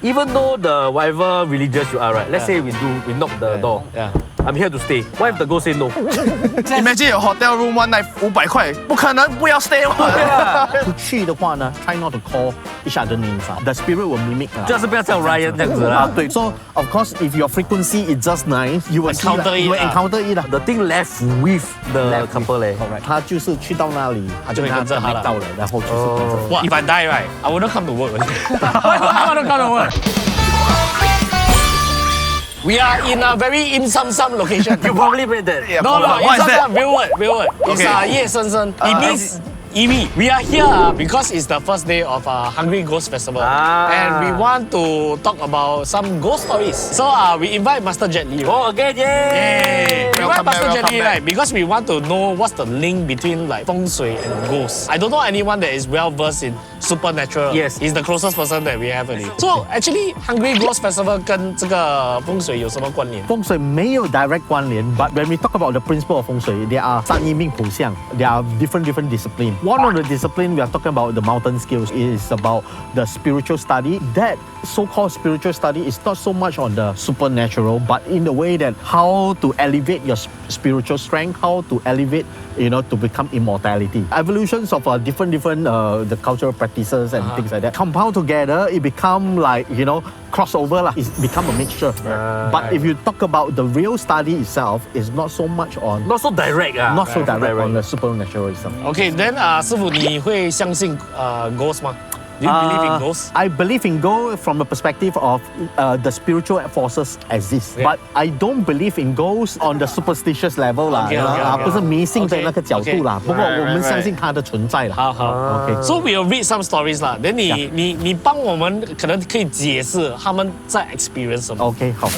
Even though the whatever religious you are, right? Let's say we knock the door. Yeah. I'm here to stay. What if the ghost say no? Imagine your hotel room one night 500块，不可能，不要 stay 出去的话呢 ，try not to call each other names The spirit will mimic 就是不要叫 Ryan 这样子啦。对 ，so of course if your frequency is just nice, you will Encounter it you will 啦 encounter it The thing left with the couple 嘞。 Correct， 他就是去到那里，他就就会跟着他了到了，然后就是跟着。 What if I die, right? I wouldn't come to work. Why would I want to come to work? We are in a very in some location. You probably made that. No, What is that? real word. It's Okay. 夜深深. It means eerie. We are here because it's the first day of Hungry Ghost Festival. And we want to talk about some ghost stories. So we invite Master Jet Li. Oh, again, yay! We invite Master Jet Li, right? Because we want to know what's the link between like Feng Shui and ghosts. I don't know anyone that is well versed in supernatural. Yes. He's the closest person that we have already. So actually, Hungry Ghost Festival 跟这个风水有什么关联？风水没有 direct 关联 but when we talk about the principle of 风水 there are 三一命谱相 there are different disciplines. One of the discipline we are talking about the mountain skills is about the spiritual study. That so-called spiritual study is not so much on the supernatural but in the way that how to elevate your spiritual strength, how to elevate to become immortality. Evolutions of different the cultural practices and things like that compound together, it become like crossover lah. It's become a mixture. But if you talk about the real study itself, it's not so much on Not so direct not so direct on the supernatural itself. Okay, then 师傅你会相信ghost 吗？ Do you believe in ghosts? I believe in ghosts from the perspective of the spiritual forces exist, but I don't believe in ghosts on the superstitious level 啦， 不是迷信的那个角度啦。不过我们相信它的存在啦。好好 ，OK。 So we'll read some stories 啦。then 你帮我们可能可以解释他们在 experience 什么。 OK， 好。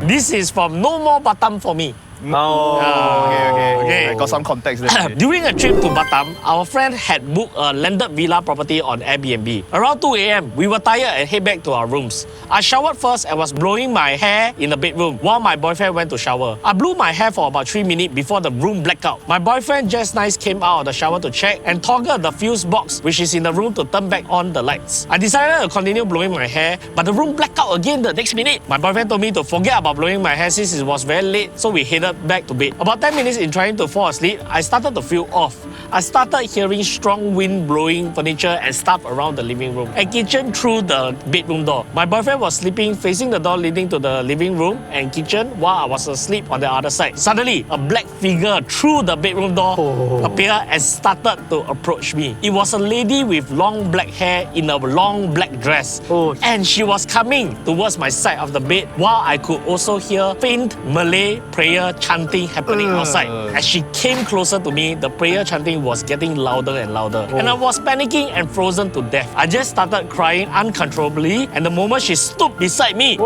This is from No More Batam for me. Okay. I got some context there. During a trip to Batam, our friend had booked a landed villa property on Airbnb. Around 2 a.m., we were tired and head back to our rooms. I showered first and was blowing my hair in the bedroom while my boyfriend went to shower. I blew my hair for about 3 minutes before the room blacked out. My boyfriend just nice came out of the shower to check and toggled the fuse box which is in the room to turn back on the lights. I decided to continue blowing my hair, but the room blacked out again the next minute. My boyfriend told me to forget about blowing my hair since it was very late, so we headed back to bed. About 10 minutes in trying to fall asleep, I started to feel off. I started hearing strong wind blowing furniture and stuff around the living room and kitchen through the bedroom door. My boyfriend was sleeping facing the door leading to the living room and kitchen while I was asleep on the other side. Suddenly, a black figure through the bedroom door appeared and started to approach me. It was a lady with long black hair in a long black dress. And she was coming towards my side of the bed while I could also hear faint Malay prayer chanting happening outside. As she came closer to me, the prayer chanting was getting louder and louder. And I was panicking and frozen to death. I just started crying uncontrollably, and the moment she stood beside me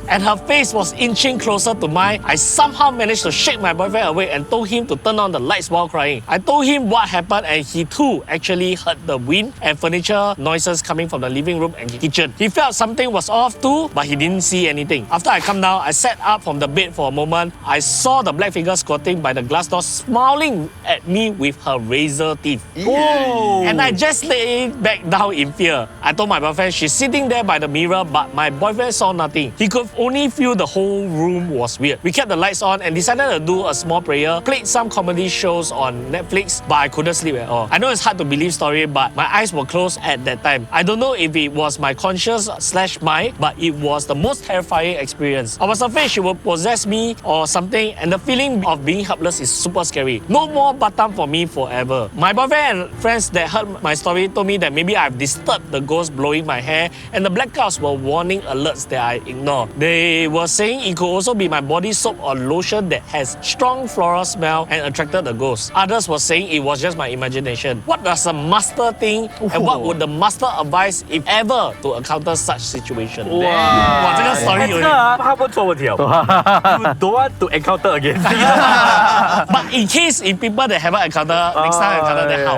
and her face was inching closer to mine, I somehow managed to shake my boyfriend away and told him to turn on the lights while crying. I told him what happened and he too actually heard the wind and furniture noises coming from the living room and kitchen. He felt something was off too, but he didn't see anything. After I calmed down, I sat up from the bed for a moment. I saw the black figure squatting by the glass door, smiling at me with her razor teeth. And I just lay back down in fear. I told my boyfriend she's sitting there by the mirror, but my boyfriend saw nothing. He could only feel the whole room was weird. We kept the lights on and decided to do a small prayer, played some comedy shows on Netflix, but I couldn't sleep at all. I know it's hard to believe story, but my eyes were closed at that time. I don't know if it was my conscious/mind, but it was the most terrifying experience. I was afraid she would possess me or something, and the feeling of being helpless is super scary. No more Batam for me forever. My boyfriend and friends that heard my story told me that maybe I've disturbed the ghost blowing my hair, and the blackouts were warning alerts that I ignored. They were saying it could also be my body soap or lotion that has strong floral smell and attracted the ghost. Others were saying it was just my imagination. What does a master think, and what would the master advise if ever to encounter such situation? 哇，这个 story 有点。他问错问题哦。You don't want to encounter again. But in case if people that haven't encountered next time encounter then how?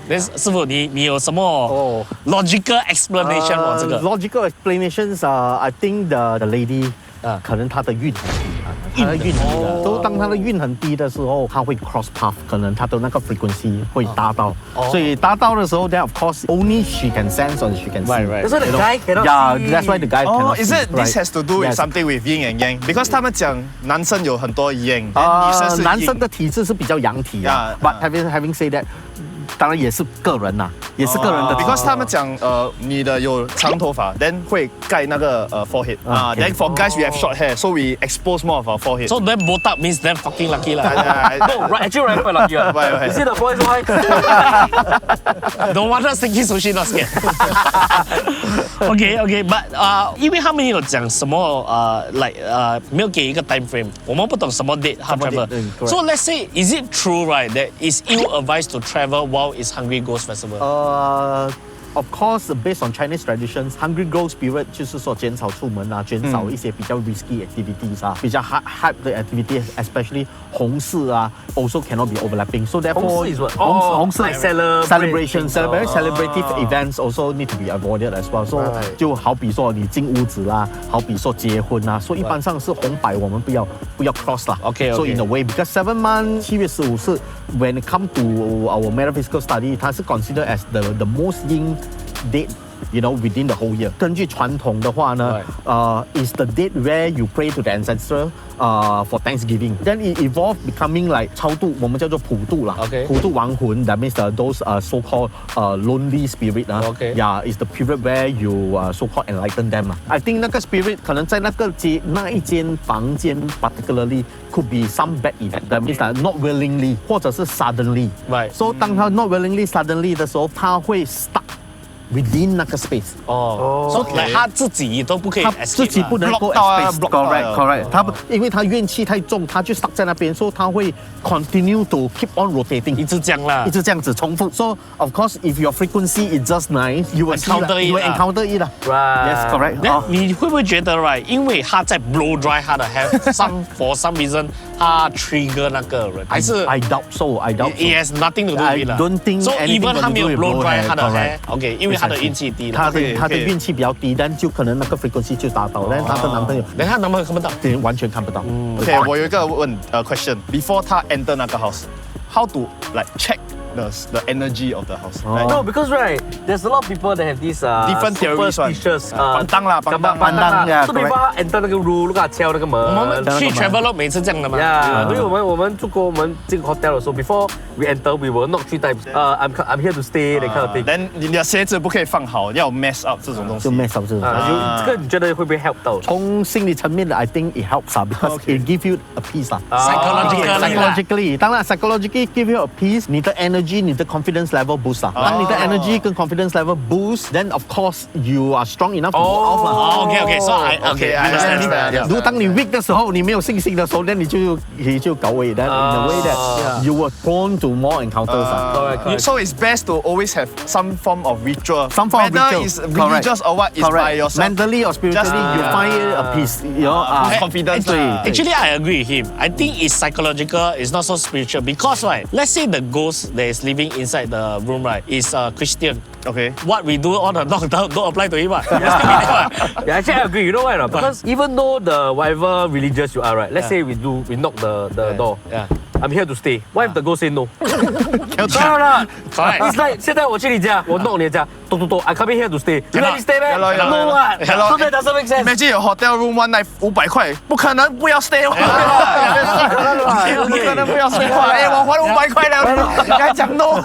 Then 师傅你有什么 logical explanation 这个 ？Logical explanations I think the lady 可能她的运它的运很低的。所以当它的运很低的时候，它会 cross path， 可能它的那个 frequency 会搭到。所以搭到的时候 ，then of course only she can sense or she can see. Right. That's why the guy cannot Yeah, see. that's why the guy Oh, cannot is see. it this has to do with something with yin and yang? Because 他们讲男生有很多 yang，女生是 yin。男生的体质是比较阳体啊。But having said that， 当然也是个人呐，也是个人的。Because 他们讲女的有长头发 ，then 会盖那个forehead 啊。Then for guys we have short hair, so we expose more of our forehead. So then botak means them fucking lucky lah. No, right, actually right quite lucky. Right. You see the boys why? No wonder Stinky Sushi not scared. Okay, but 因为他们有讲什么没有给一个 time frame， 我们不懂什么 date 他 travel。So let's say, is it true right that it's ill advised to travel while it's Hungry Ghost Festival? Of course, based on Chinese traditions, Hungry Ghost period 就是说减少出门啊，减少一些比较 risky activities 啊，比较 hype 的 activities, especially 红事啊 also cannot be overlapping. So therefore, 红事 is what? 红事 like celebration, celebrative events also need to be avoided as well. So 就好比说你进屋子啦，好比说结婚啊，所以一般上是红白我们不要 cross 啦。Okay. So in a way, because 7 months 7月15是 when it come to our metaphysical study, 它是 considered as the most yin date, you know, within the whole year. 根据传统的话呢， is the date where you pray to the ancestor for Thanksgiving. Then it evolved becoming like 超度，我们叫做普渡啦。Okay. 普渡亡魂 that means those so-called lonely spirit Okay. Yeah, is the period where you so-called enlighten them. I think 那个 spirit 可能在那一间房间 particularly could be some bad event. That means not willingly 或者是 suddenly. Right. So 当他 not willingly suddenly 的时候，他会 stuck within 那个 space。So like 他自己都不可以 escape 他自己不能够 block 到啊 escape。 block 到啊 Correct。他因为他怨气太重，他就 stuck 在那边，所以他会 continue to keep on rotating， 一直讲啦一。直这样子重复。So of course, if your frequency is just nice, you will see Encounter it you will 啦 encounter it 啦。 Right. Yes, correct. Then 你会不会觉得 right？ 因为他在 blow dry 他的 hair， for some reason 他 trigger 那个人，还是 I doubt so. I doubt it so. has nothing to do I with 啦。 don't think So anything even got to 他没有 do with blow blow dry hair, 他的 correct. hair，OK， 因为他的运气低了。他的运气比较低，但就可能那个 frequency 就达到，但她的男朋友等下男朋友看不到。完全看不到。Okay, 我有一个question. Before 他 enter 那个 house, how to like check the energy of the house? Like, No, because right, there's a lot of people that have these Different theories one. superstitious 绑档啦，绑档绑档 yeah, 啦。So before 他 enter 那个 room， 如果他敲那个门，我们去 travel 每次这样的嘛。Yeah，因为我们住过我们这个 hotel 的时候 ，before we enter, we will knock 3 times. I'm here to stay. That kind of thing. Then 你的鞋子不可以放好，要 mess up 这种东西就。mess up 这种。这个你觉得会不会 help 到？从心理层面的 ，I think it helps because Okay. it give you a peace 啦。Psychologically， 当然 psychologically give you a peace， 你的 energy， 你的 confidence level boost 啦。当你的 energy 跟 confidence level boost，then of course you are strong enough to go off 啦。OK， so I understand。如果当你 weak 的时候，你没有信心的时候，那你就搞位的。In a way that you were prone to more encounters. So it's best to always have some form of ritual. Some form of Whether ritual. it's religious or what, is by yourself. Mentally or spiritually, Just, you find a peace. You know, boost confidence. 对 Actually, I agree with him. I think it's psychological, it's not so spiritual. Because, right, let's say the ghost that is living inside the room, right, is Christian. Okay. What we do, all the knockdown don't apply to him. Yeah, actually I agree. You know why or not? Because even though the whatever religious you are, right? Let's say we knock the door. Yeah. I'm here to stay. What if the ghost say no? Correct. It's like 现在我去你家，我knock你的家，咚。I come in here to stay. You let me stay, man? Yeah lor. No what? Yeah lor. So that doesn't make sense. Imagine your hotel room one night 500块，不可能不要 stay 不可能不要 stay 哎，我还500块了，你还讲 no？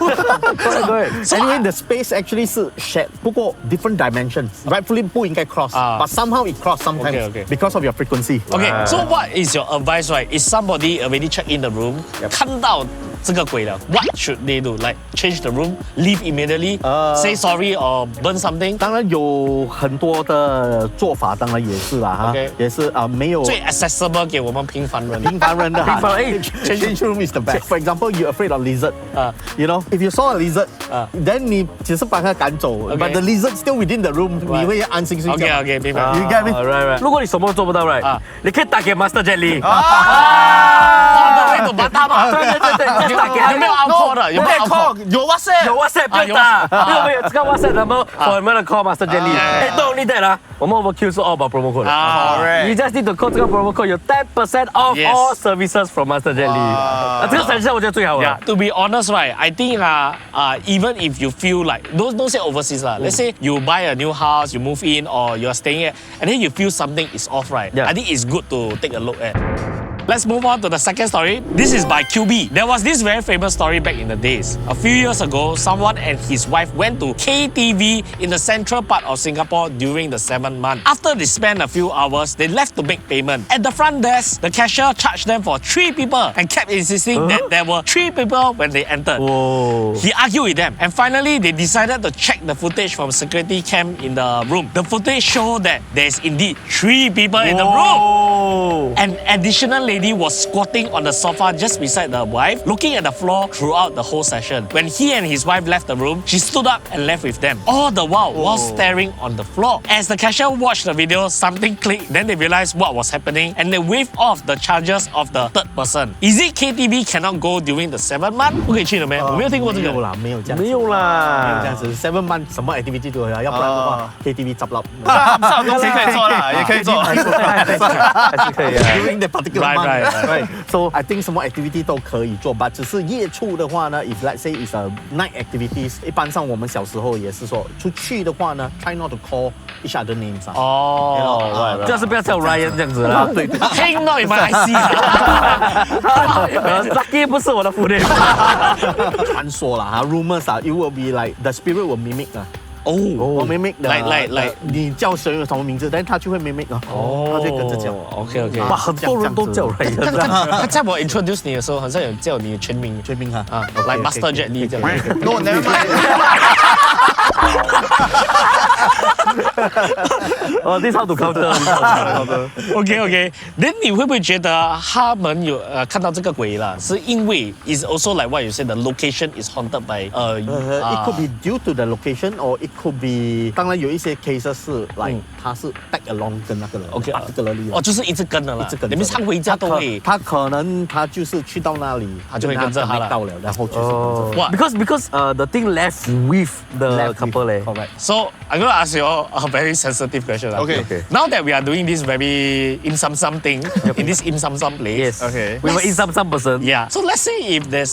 Anyway, the space actually 是 shared， 不过 different dimensions. Rightfully 不应该 cross, but somehow it cross sometimes Okay. because of your frequency. Okay, so what is your advice, right? Is somebody already checked in the room, 看到这个鬼了 what should they do? Like change the room, leave immediately, say sorry or burn something? 当然有很多的做法，当然也是啦哈 Okay. 也是没有最 accessible 给我们平凡人。平凡人的哈。平凡人 change room is the best. For example, you're afraid of lizard. You know, if you saw a lizard, then 你只是把它赶走 but the lizard still within the room, 你会安心睡觉。OK， 明白。 You get me? Right. 如果你什么都做不到 right，你可以打给 Master Jelly。All the way to Batam 啊。对，就打给他有没有 out call 的？有没有 out call？ 有 WhatsApp，有 WhatsApp 不要打，因为我们有这个 WhatsApp number for 你们的 call Master Jelly。Not only that 啦，我们 Overkill 是 all about promo code 的。You just need to call 这个 promo code， 有10% off all services from Master Jelly。这个service我觉得最好了。To be honest, right, I think even if you feel like don't say overseas lah. Let's say you buy a new house, you move in, or you're staying at, and then you feel something is off, right? I think it's good to take a look at. Let's move on to the second story. This is by QB. There was this very famous story back in the days. A few years ago, someone and his wife went to KTV in the central part of Singapore during the 7th month. After they spent a few hours, they left to make payment. At the front desk, the cashier charged them for 3 people and kept insisting that there were 3 people when they entered. Whoa. He argued with them, and finally they decided to check the footage from security cam in the room. The footage showed that there's indeed 3 people in the room. An additional lady was squatting on the sofa just beside the wife, looking at the floor throughout the whole session. When he and his wife left the room, she stood up and left with them, all the while staring on the floor. As the cashier watched the video, something clicked. Then they realized what was happening, and they waived off the charges of the third person. Is it KTV cannot go during the 7th month? 不可以去了没？我没有听过这个。没有啦，没有这样子，没有啦，没有这样子。7 month 什么 activity 都有，要不然的话 KTV 執笠。这种东西可以做啦，也可以做。还是可以啊。During the particular Right. month, So I think 什么 activity 都可以做， but 只是夜出的话呢 ，if let's say is a night activities， 一般上我们小时候也是说，出去的话呢 ，try not to call each other names 啊。哦，就是不要叫 Ryan 这样子啦。对。听到你们 IC ，Lucky 不是我的 full name。传说啦哈 ，rumors 啊 ，it will be like the spirit will mimic 啊。哦 mimic 的 like 你叫谁有什么名字，但是他就会 mimic 啊，他就跟着叫。OK， 哇，很多人都叫 Ryan。他在我 introduce 你的时候，好像有叫你的全名哈啊，like Master Jet Li 这样。No, never mind. this how to counter。OK， then 你会不会觉得他们有看到这个鬼了，是因为 is also like what you said the location is haunted by it could be due to the location or it could be 当然有一些 cases 是 like 他是 tag along 跟那个人 particularly 就是一直跟的啦，一直跟着你们常回家都会，他可能他就是去到那里，他就会跟着他了，到了，然后就是跟着。Because the thing left with the couple 咧。Correct. So I'm going to ask you all a very sensitive question. Okay. Now that we are doing this very in some thing in this in some place. Yes. Okay. We were in some person. Yeah. So let's say if there's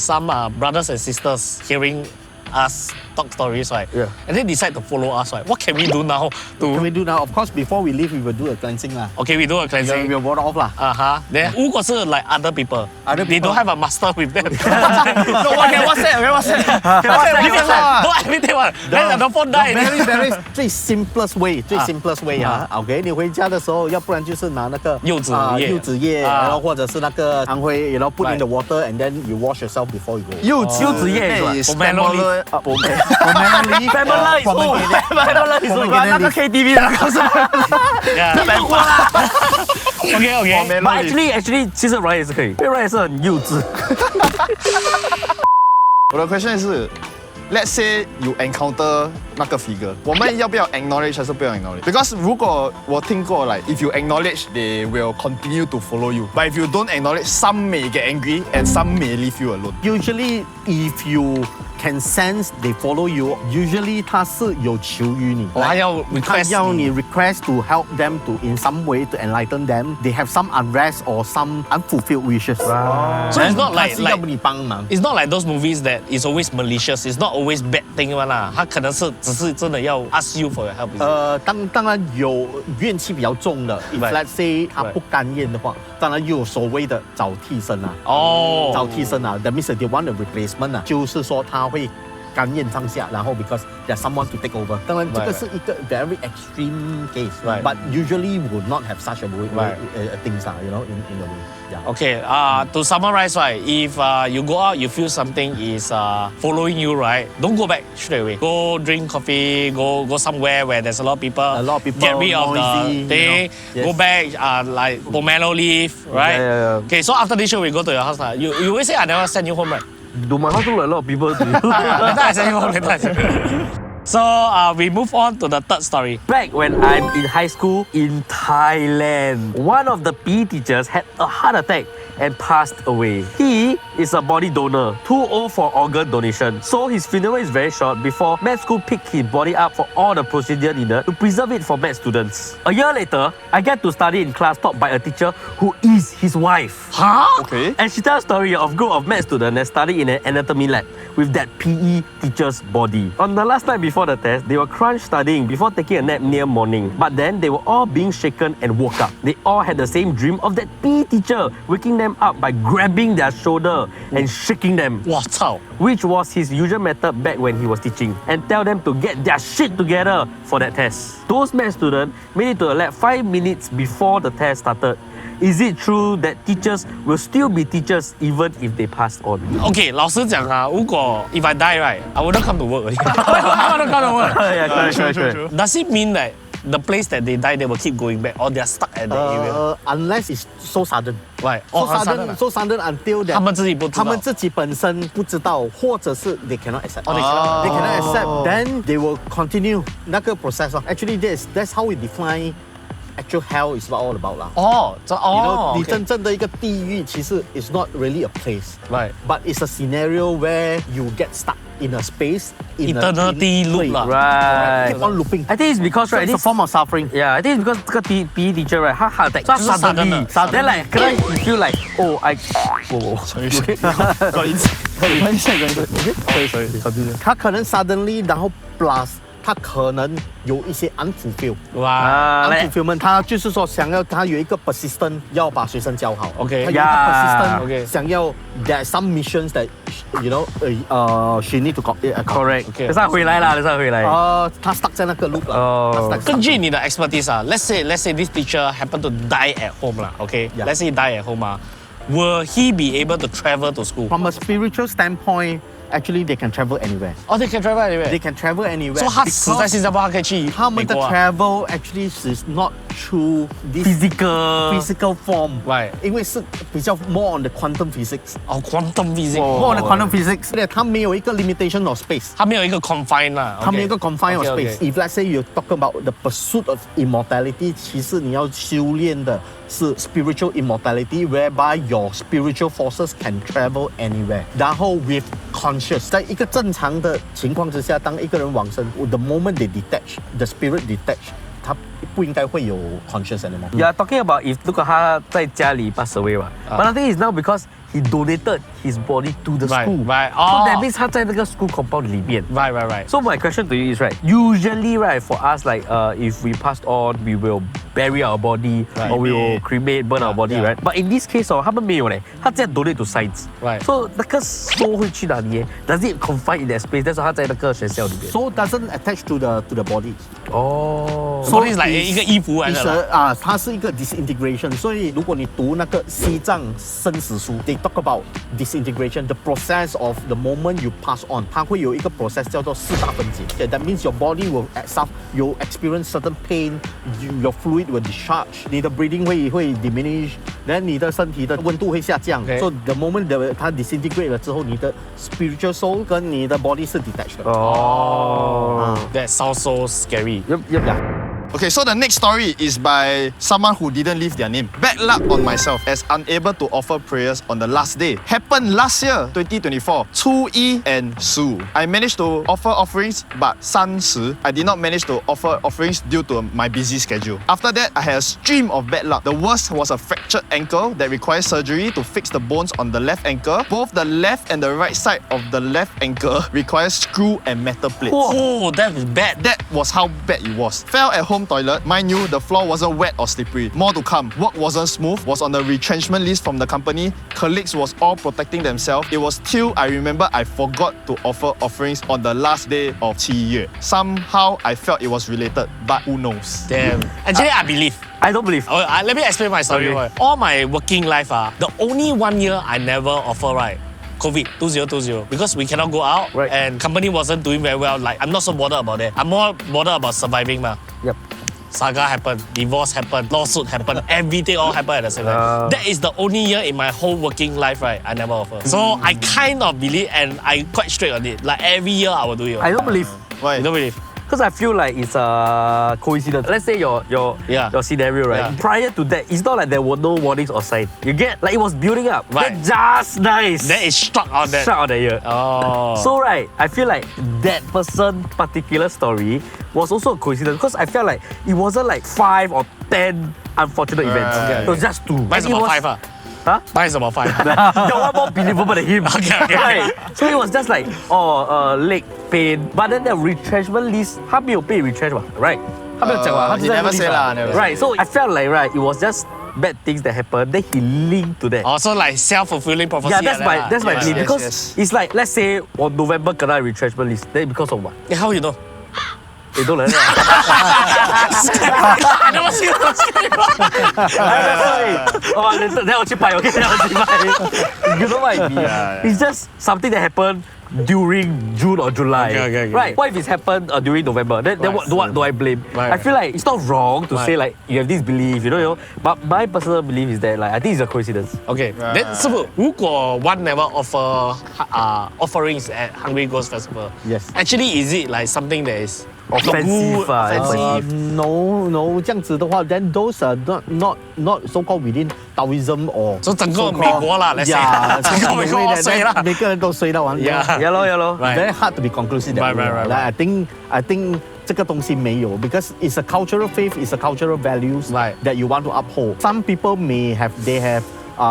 some brothers and sisters hearing us talk stories, right? Yeah. And they decide to follow us, right? What can we do now Can to? we do now? Of course, before we leave, we will do a cleansing lah. Okay, we do a We cleansing. will ward off lah. Then 如果是 like other people, they don't have a master with them. No, okay, WhatsApp. Don't everything one. Then the phone die. Very 最 simplest way 啊。OK， 你回家的时候，要不然就是拿那个柚子叶柚子叶，然后或者是那个安灰，然后 put in the water and then you wash yourself before you go. 柚子叶是吧？Family is 那个 KTV 的那个是。OK。But actually， 其实 Ryan 也是可以，因为 Ryan 也是很幼稚。我的 question 是 ，Let's say you encounter 那个 figure， 我们要不要 acknowledge 还是不要 acknowledge？Because 如果我听过 like if you acknowledge, they will continue to follow you. But if you don't acknowledge, some may get angry and some may leave you alone. Usually, if you can sense they follow you, usually 他是有求于你，他要他 request 要你 request to help them to in some way to enlighten them. They have some unrest or some unfulfilled wishes. So it's not 他 like 是要你帮忙。 It's not like those movies that is always malicious. It's not always bad thing one 啦。他可能是只是真的要 ask you for your help. 当然有怨气比较重的。If let's say 他不甘愿的话，当然又有所谓的找替身啊。找替身啊 ，that means they want a replacement 啊，就是说他会甘愿放下，然后 because there's someone to take over。当然这个是一个 very extreme case，but usually would not have such a things you know in the way. Yeah. Okay, to summarize, right, if you go out, you feel something is following you, right, don't go back straight away. Go drink coffee, go somewhere where there's a lot of people. Get rid of noisy, the thing. You know. Yes. Go back, like pomelo leaf, right? Yeah. Okay, so after this show, we go to your house. You always say I never send you home, right? Do my house look like a lot of people? Later I send you home. So we move on to the third story. Back when I'm in high school in Thailand, one of the PE teachers had a heart attack and passed away. He is a body donor, too old for organ donation. So his funeral is very short before med school picked his body up for all the procedure needed to preserve it for med students. A year later, I get to study in class taught by a teacher who is his wife. Huh? Okay. And she tells a story of a group of med students that study in an anatomy lab with that PE teacher's body. On the last night before the test, they were crunched studying before taking a nap near morning. But then they were all being shaken and woke up. They all had the same dream of that PE teacher waking them up by grabbing their shoulder and shaking them, 我操 which was his usual method back when he was teaching, and tell them to get their shit together for that test. Those med students made it to the lab 5 minutes before the test started. Is it true that teachers will still be teachers even if they passed on? OK， 老实讲啊，如果 if I die right, I wouldn't come to work. I wouldn't come to work. Yeah, correct. Does it mean that the place that they die, they will keep going back, or they're stuck at the area? Unless it's so sudden. Right. So Oh, sudden, so sudden until that 他们自己不知道。他们自己本身不知道，或者是 they cannot accept. Oh, they cannot. They cannot accept. Then they will continue 那个 process. Actually, that's how we define actual hell is all about 啦。哦，这 You know, 哦，你真正的一个地狱其实 is not really a place, Right. but it's a scenario where you get stuck in a space in Eternity a loop lah. Right. Keep on looping. I think it's because So right, it's a this form of suffering. yeah, I think it's because 这个 PE teacher right, 他 heart attack, 就是 suddenly, sudden then like 可能 you feel like oh I sorry, continue. 他可能 suddenly 然后 plus 他可能有一些 unfulfilled。哇 like unfulfillment，他就是说想要他有一个 persistent 要把学生教好。 OK 他有一个 Yeah persistent OK 想要 there are some missions that you know she need to correct. Okay. 等下回来啦，等下回来。他 stuck 在那个 loop 了。哦他 stuck 根据你的 expertise 啊，let's say this teacher happen to die at home 啦 ，OK， Yeah. let's say he die at home 啊，will he be able to travel to school? From a spiritual standpoint, actually they can travel anywhere. Oh, they can travel anywhere. They can travel anywhere. So 他死在新加坡，他可以去他们的美国啊 travel actually is not through this physical form. Right. 因为是比较 more on the quantum physics. 哦，quantum physics， More on the quantum physics. 它没有一个 limitation of space. 他没有一个 confine 啦，它没有一个 confine of OK，OK space. If let's say you talk about the pursuit of immortality, 其实你要修炼的是 spiritual immortality, whereby your spiritual forces can travel anywhere. 然后 with conscious， 在一个正常的情况之下，当一个人往生 ，the moment they detach, the spirit detach， 他不应该会有 conscious anymore. You are talking about if 如果他在家里 pass away 嘛，but the thing is now because he donated his body to the Right, school, right. so Oh. that means 他在那个 school compound 里面。 Right. So my question to you is right. Usually, right, for us, like if we passed on, we will bury our body Right. or we will cremate, burn our body, yeah. right? But in this case, 他们没有嘞，他直接 donate to science. Right. So 那个 soul 会去哪里？Does it confine in that space? That's why 他在那个学校里面。 So doesn't attach to the body. 哦。 So it's like 一个衣服来的啦。它是一个 disintegration， 所以如果你读那个西藏生死书 ，they talk about disintegration, the process of the moment you pass on， 它会有一个 process 叫做四大分解。Okay, that means your body will you experience certain pain, your fluid will discharge， 你的 breathing 会 diminish， then 你的身体的温度会下降。Okay. So the moment 它 disintegrate 了之后，你的 spiritual soul 跟你的 body 是 detached 的。哦。 That sounds so scary. Okay, so the next story is by someone who didn't leave their name. Bad luck on myself as unable to offer prayers on the last day. Happened last year, 2024, 初一 and 15. I managed to offer offerings, but 30, I did not manage to offer offerings due to my busy schedule. After that, I had a stream of bad luck. The worst was a fractured ankle that requires surgery to fix the bones on the left ankle. Both the left and the right side of the left ankle requires screw and metal plates. Oh, that is bad. That was how bad it was. Fell at home toilet. Mind you, the floor wasn't wet or slippery. More to come. Work wasn't smooth. Was on the retrenchment list from the company. Colleagues was all protecting themselves. It was till I remember I forgot to offer offerings on the last day of 7月. Somehow I felt it was related, but who knows? Damn. Actually, I believe. I don't believe. Oh, let me explain my story. Okay. All my working life, the only 1 year I never offer, right? COVID 2020 because we cannot go out Right. and company wasn't doing very well. Like I'm not so bothered about that. I'm more bothered about surviving. Yep. Saga happened, divorce happened, lawsuit happened, everything all happened at the same time. That is the only year in my whole working life, right? I never offer. So I kind of believe and I quite straight on it. Like every year I will do it. I don't believe. Why? You don't believe? Because I feel like it's a coincidence. Let's say your scenario, right? Yeah. Prior to that, it's not like there were no warnings or signs. You get like it was building up. Right. Then just nice. Then it struck out there. Struck out that year. Oh. So right, I feel like that person particular story was also a coincidence because I felt like it wasn't like 5 or 10 unfortunate events. Right. It was just 2. Mine's And it about was- 5. Huh? Mine's about 5. Your one more believable than him. Okay. Right. So it was just like, leg pain. But then the retrenchment list, 他没有被 retrench 嘛 right? 他没有讲嘛 he never say lah, never say. Right. So I felt like, right, it was just bad things that happened. Then he linked to that. Also like self-fulfilling prophecy. Yeah, that's my belief. yes, Because yes. it's like, let's say on November kena retrenchment list. Then because of what? How you know? They don't like that. I never see you. Then 我去拍 okay? Then 我去拍 You know what I mean? Yeah. It's just something that happened during June or July. Okay. Right? What if it's happened during November? Then what do I blame? Right. I feel like it's not wrong to Right. say like you have this belief, you know. But my personal belief is that like I think it's a coincidence. Okay, then 师傅，如果 one never offer offerings at Hungry Ghost Festival, Yes. actually is it like something that is Offensive, offensive? No, 这样子的话 then those are not so called within Taoism or 就整个 so-called- 美国啦，let's say， Yeah, 整个美国衰啦。每个人都衰到完。 Yeah. Yeah lor. Right. Very hard to be conclusive. that Right, way. right. Like, I think 这个东西没有 because it's a cultural faith, it's a cultural values Right. that you want to uphold. Some people may have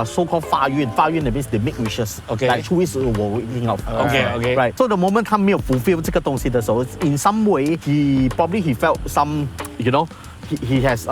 so-called 发愿 that means they make wishes. Okay. Like 出意我一定要 Okay. Right. So the moment 他没有 fulfill 这个东西的时候 in some way he felt some, you know, he has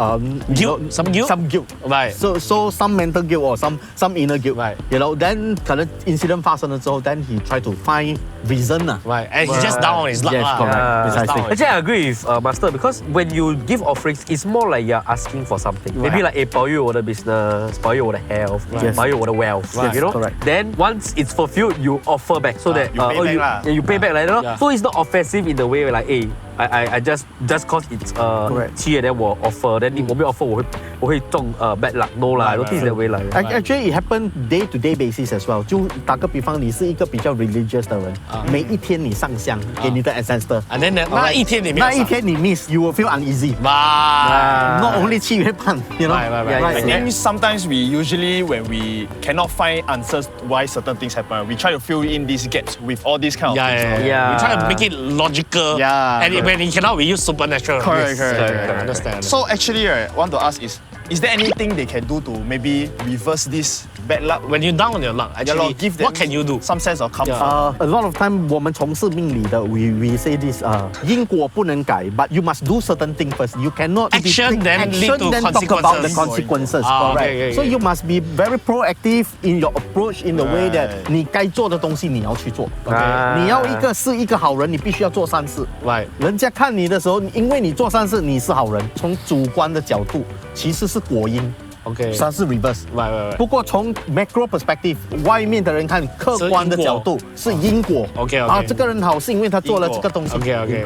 Guilt? Some guilt? Some guilt. Right. So some mental guilt or some inner guilt. Right. You know, then 可能 incident 发生了之后 then he try to find reason Right, and he's just down on his luck Yes, lah. correct. Yeah. Precisely. Down on his- Actually, I agree with Master because when you give offerings, it's more like you're asking for something. Maybe like, 保佑我的 business, 保佑我的 health, Yes. 保佑我的 wealth. Right. You know? Correct. Then once it's fulfilled, you offer back so that you pay back lah. you pay back like that. Yeah. So it's not offensive in the way where like, hey, I just cause it's Correct. 企业 then 我 offer, then 我没有 offer 我会中bad luck. No lah, I don't think it's that way lah. Actually, it happened day to day basis as well. 就打个比方，你是一个比较 religious 的人，每一天你上香给你的 ancestor， And then 那一天你没有那一天你 miss, you will feel uneasy. 哇 Not only 7月半 you know. Right. I think sometimes we usually, when we cannot find answers why certain things happen, we try to fill in these gaps with all these kind of things. Yeah. Yeah. We try to make it logical. Yeah, And correct. when it cannot, we use supernatural. Correct. Understand. So actually, right, I want to ask is there anything they can do to maybe reverse this bad luck? when you're down on your luck, Yeah, lor, actually, give them what can you do? some sense of comfort. Yeah. A lot of time 我们从事命理的 we say this 因果不能改 but you must do certain things first. You cannot Action then lead to then talk about the consequences. consequences. Ah, Correct. okay. So you must be very proactive in your approach in the way that Right. 你该做的东西你要去做。 Okay. 你要是一个好人，你必须要做善事。 Right. 人家看你的时候，因为你做善事，你是好人。从主观的角度，其实是果因， Okay. 它是 reverse。 Right. 不过从 macro perspective，外面的人看客观的角度是因果。 OK，OK 啊，这个人好是因为他做了这个东西。 Okay. Okay.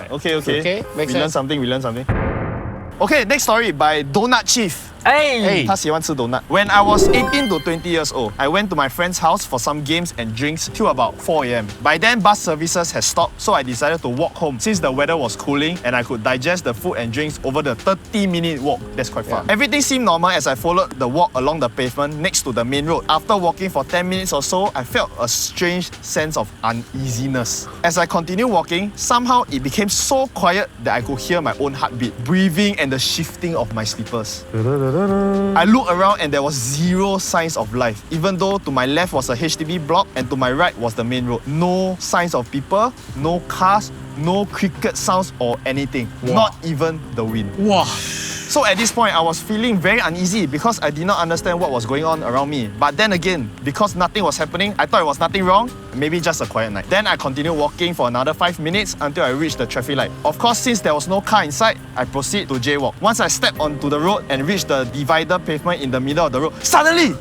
Okay, makes we learn sense. something. Okay, next story by Donut Chief. Hey. 他喜欢吃 donut. When I was 18 to 20 years old, I went to my friend's house for some games and drinks till about 4 a.m. By then, bus services had stopped, so I decided to walk home since the weather was cooling and I could digest the food and drinks over the 30-minute walk. That's quite far. Everything seemed normal as I followed the walk along the pavement next to the main road. After walking for 10 minutes or so, I felt a strange sense of uneasiness. As I continued walking, somehow it became so quiet that I could hear my own heartbeat, breathing and the shifting of my slippers. I looked around and there was zero signs of life, even though to my left was a HDB block and to my right was the main road. No signs of people, no cars, no cricket sounds or anything, not even the wind. Wow. So at this point, I was feeling very uneasy because I did not understand what was going on around me. But then again, because nothing was happening, I thought it was nothing wrong, maybe just a quiet night. Then I continued walking for another 5 minutes until I reached the traffic light. Of course, since there was no car inside, I proceed to jaywalk. Once I stepped onto the road and reached the divider pavement in the middle of the road, suddenly,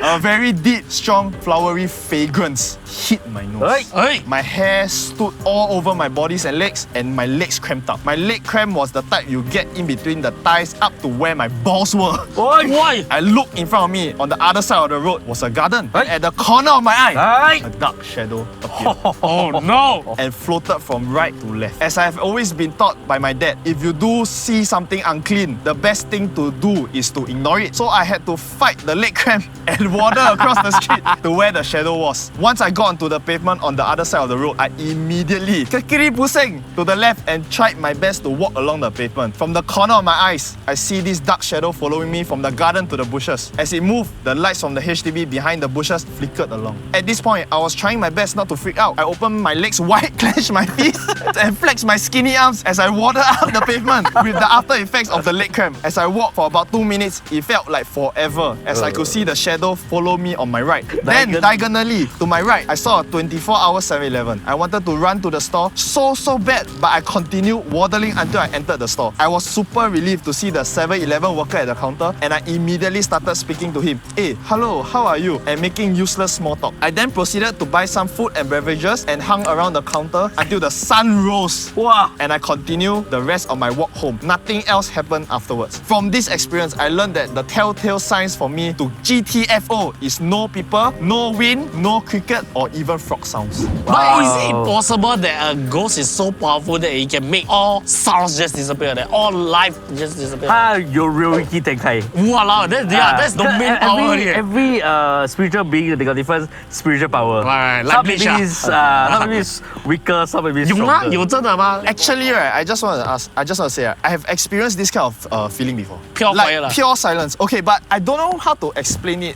a very deep, strong, flowery fragrance hit my nose. Hey. My hair stood all over my bodies and my legs cramped up. My leg cramp was the type you get in between the thighs up to where my balls were. Why? I looked in front of me. On the other side of the road was a the garden. At the corner of my eye, Right. a dark shadow appeared Oh no! and floated from right to left. As I have always been taught by my dad, if you do see something unclean, the best thing to do is to ignore it. So I had to fight the leg cramp and wander across the street to where the shadow was. Once I got onto the pavement on the other side of the road, I immediately kekiri pusing to the left and tried my best to walk along the pavement. From the corner of my eyes, I see this dark shadow following me from the garden to the bushes. As it moved, the lights from the HDB behind the bushes flickered along. At this point, I was trying my best not to freak out. I opened my legs wide, clenched my fists, and flexed my skinny arms as I wandered up the pavement with the after effects of the leg cramp. As I walked for about 2 minutes, it felt like forever as I could see the shadow follow me on my right. Then, diagonally to my right, I saw a 24-hour 7-Eleven. I wanted to run to the store so bad, but I continued waddling until I entered the store. I was super relieved to see the 7-Eleven worker at the counter, and I immediately started speaking to him. Hey, hello, how are you? And making useless small talk. I then proceeded to buy some food and beverages and hung around the counter until the sun rose. Wow. And I continued the rest of my walk home. Nothing else happened afterwards. From this experience, I learned that the telltale signs for me to GTFO is no people, no wind, no cricket, or even frog sounds. But is it possible that a ghost is so powerful that it can make all sounds just disappear, that all life just disappear? 它有 real key 展开。 Wow, that's the main power here. Every spiritual being they got different spiritual power. Right, like some Bleach, maybe is some maybe is weaker, some maybe is 有吗？ stronger. 有真的吗？ Actually, right, I just want to say, I have experienced this kind of feeling before. Pure fire lah. Like pure silence. Okay, but I don't know how to explain it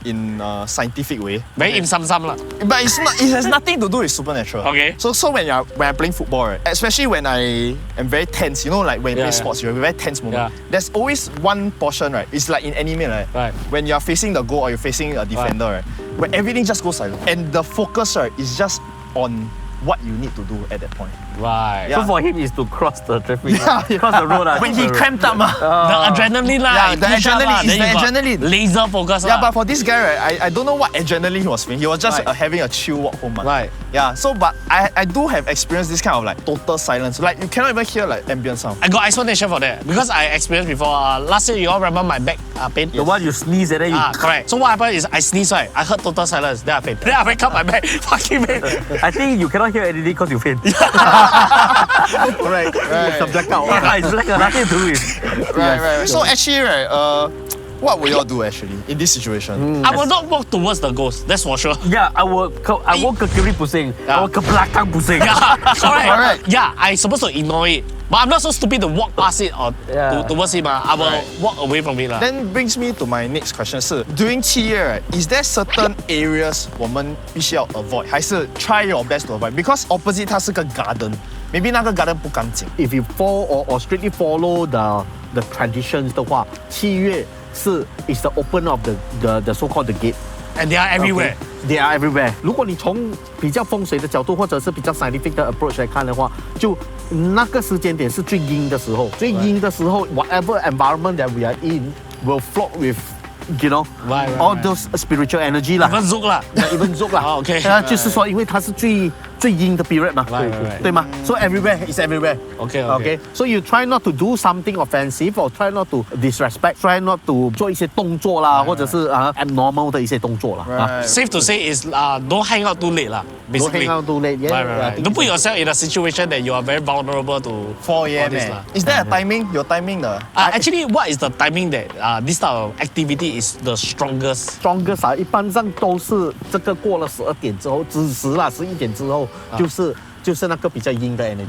in a scientific way. Very im sam sam lah. But it's not. It has nothing to do with supernatural. Okay. So when I'm playing football, right, especially when I am very tense, you know, like when you play sports, you're very tense moment. Yeah. There's always one portion, right? It's like in anime, right? Right. When you're facing the goal or you're facing a defender, right? Where everything just goes silent, and the focus, right, is just on what you need to do at that point. Right. Yeah. So for him is to cross the traffic, Yeah. cross the road. When he cramped up, The adrenaline lah. Yeah, it the push up adrenaline lah, is then the you got adrenaline. Laser focus Yeah, lah. but for this guy, right, I don't know what adrenaline he was feeling. He was just Right. having a chill walk home. Right. Yeah. So, but I do have experienced this kind of like total silence. Like you cannot even hear like ambient sound. I got explanation for that because I experienced before. Last year, you all remember my back pain? The one you sneeze and then you. Correct. So what happened is I sneeze, right? I heard total silence. Then I faint. Then I wake up, my back fucking pain. I think you cannot hear anything because you faint. Correct. It's a blackout. It's like nothing to do with. Right. So actually, right, what will y'all do actually in this situation? I will not walk towards the ghost. That's for sure. Yeah, I will ke kiri pusing. I will ke belakang pusing. Yeah, correct. Correct. Yeah, I supposed to ignore it. But I'm not so stupid to walk past it or towards it. I will walk away from it. Then brings me to my next question. So during 7 year, right, is there certain areas 我们必须要 avoid，还是 try your best to avoid? Because opposite 它是个 garden, maybe 那个 garden 不干净。 If you or strictly follow the traditions 的话，7月is the open of the so called the gate. And they are everywhere. They are everywhere. 如果你从比较风水的角度，或者是比较 scientific 的 approach 来看的话，就那个时间点是最阴的时候。最阴的时候 ，whatever environment that we are in will float with, you know, Right, all those spiritual energy 啦。 Even Zouk 啦。 even Zouk 啦。Oh, okay. 就是说，因为它是最阴的 period 嘛， Right. 对吗？So everywhere is everywhere. Okay. So you try not to do something offensive, or try not to disrespect, try not to 做一些动作啦，或者是abnormal 的一些动作啦。 Right. Safe to say is don't hang out too late lah. Don't Basically. hang out too late. Yeah. Right. Don't put yourself in a situation that you are very vulnerable to 4 AM this eh. lah. Is there a timing? Your timing 的 Actually, what is the timing that this type of activity is the strongest? Strongest 啊，一般上都是这个过了12点之后，子时啦，11点之后，就是那个比较阴的 energy。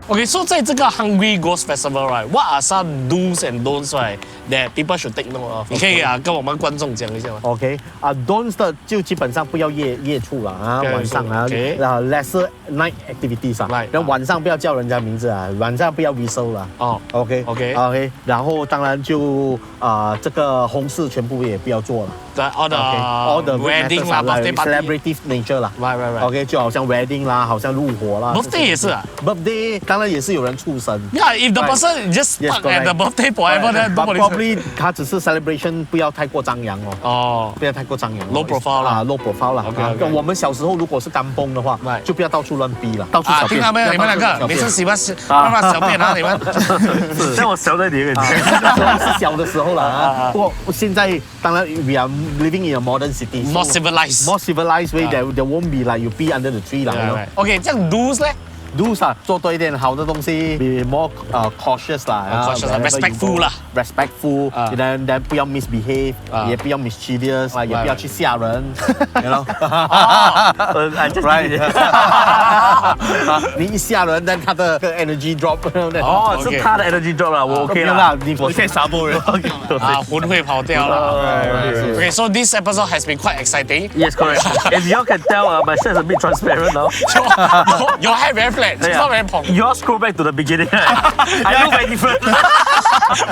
Okay, so 在这个 Hungry Ghost Festival, right, what are some do's and don'ts, right, that people should take note of? 你可以跟我们观众讲一下吗？ OK don'ts 的就基本上不要夜出了啊， Okay, 晚上啊 okay. lesser night activities 啊 Right. 然后晚上不要叫人家名字啊，晚上不要 whistle 啦。哦 OK， OK 然后当然就这个红事全部也不要做了。 all the wedding 啦 like ，birthday party。 celebrative nature 啦。Right. OK， 就好像 wedding 啦，好像入伙啦。 birthday 也是啊。 birthday 当然也是有人畜生。 Yeah, if the person just Yes, stuck at the birthday forever, then But nobody. probably 他只是 celebration 不要太过张扬哦。哦不要太过张扬 Low profile 啦 low profile 啦。 OK 我们小时候如果是干崩的话 Right 就不要到处乱逼了，到处小便。听到没有？你们两个每次喜欢乱乱小便啊，你们。但我小在你面前。那时候是小的时候了啊。不过现在当然 we are living in a modern city. More civilized. More civilized way. There won't be like you pee under the tree, you know. Right. Okay, 这样 do's 呢 do's 啊，做多一点好的东西 be more cautious 啦 cautious 啦 wherever you respectful go. 啦 respectful then 不要 misbehave 也不要 mischievous 也不要去吓人 you know I just right 你一吓人 then 他的 energy drop 哦，是他的 energy drop 了，我 OK 啦啦。你可以杀波人魂会跑掉了 Okay, so this episode has been quite exciting. Yes, correct. If y'all can tell, my shirt is a bit transparent now. Your hair very flat. It's not very pong. You all scroll back to the beginning. I look very different.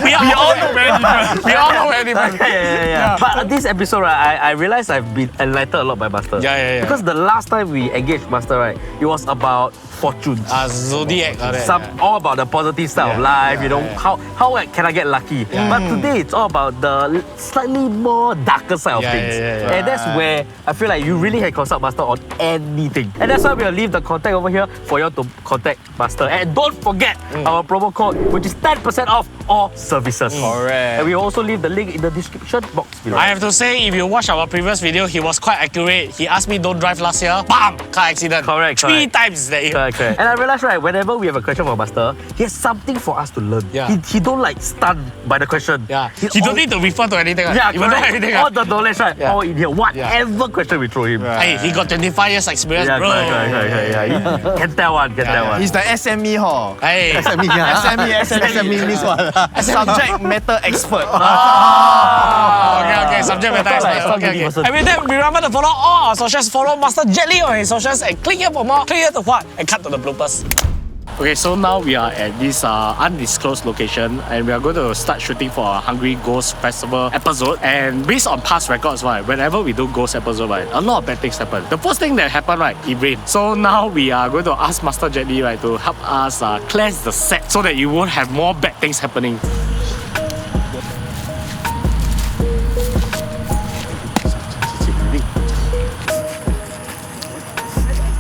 We all look very different. We all look very different. Yeah. But this episode, right, I realized I've been enlightened a lot by Master. Yeah. Because the last time we engaged Master, right, it was about fortunes. Zodiac. All about the positive side of life, you know, how can I get lucky? But today it's all about the slightly more darker side of things. And that's where I feel like you really can consult Master on anything. And that's why we'll leave the contact over here for you to contact Master. And don't forget our promo code, which is 10% off all services. Correct. And we also leave the link in the description box below. I have to say, if you watch our previous video, he was quite accurate. He asked me don't drive last year. Bam! Car accident. Correct. Three times that year. Correct. And I realized, right, whenever we have a question for Master, he has something for us to learn. Yeah. He don't like stunned by the question. Yeah. He don't need to refer to anything. Yeah, He will know correct. everything. All the knowledge, right? Yeah. All in here. Whatever question we throw him. Hey, he got 25 years experience, Yeah, bro. correct. Can tell one. He's the SME ho. Hey. SME means what? Subject matter expert. Okay. Subject matter expert. Okay. And with that, remember to follow all our socials. Follow Master Jet Li on his socials and click here for more. Click here to what? And cut to the bloopers. Okay, so now we are at this undisclosed location and we are going to start shooting for a Hungry Ghost Festival episode. And based on past records, right, whenever we do ghost episode, right, a lot of bad things happen. The first thing that happened, right, it rained. So now we are going to ask Master Jet Li, right, to help us cleanse the set so that you won't have more bad things happening.